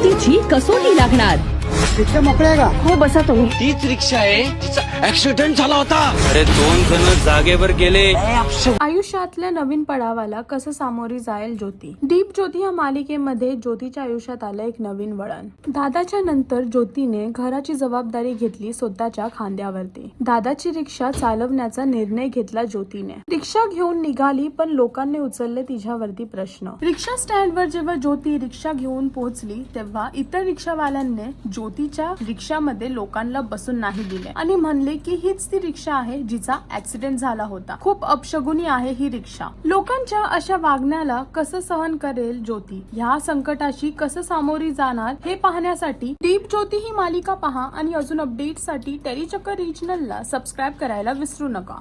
ज्योतीची कसोटी लागणार. रिक्षा मोकळे आहे का? हो बसा तुम्ही. तीच रिक्षा आहे तिचा ऍक्सिडेंट झाला होता. अरे 2 जण जागेवर गेले. आयुष्यातल्या नवीन पडावाला कसं सामोरी जाईल ज्योती. दीप ज्योती या मालिकेमध्ये ज्योतीच्या आयुष्यात आलं एक नवीन वळण. दादाच्या नंतर ज्योतीने घराची जबाबदारी घेतली स्वतःच्या खांद्यावरती. दादाची रिक्षा चालवण्याचा निर्णय घेतला ज्योतीने. रिक्षा घेऊन निघाली पण लोकांनी उचलले तिच्यावरती प्रश्न. रिक्षा स्टँडवर जेव्हा ज्योती रिक्षा घेऊन पोहोचली तेव्हा इतर रिक्षावाल्यांनी ज्योतीच्या रिक्षामध्ये लोकांना बसून नाही दिले आणि म्हणले की हीच ती रिक्षा आहे जिचा ऍक्सिडेंट झाला होता. खूप अपशगुनी आहे ही रिक्षा. लोकांच्या अशा वागण्याला कसं सहन करेल ज्योती, ह्या संकटाशी कसं सामोरी जाणार हे पाहण्यासाठी दीप ज्योती ही मालिका पहा आणि अजून अपडेट्ससाठी टेलीचक्कर रिजनलला सबस्क्राईब करायला विसरू नका.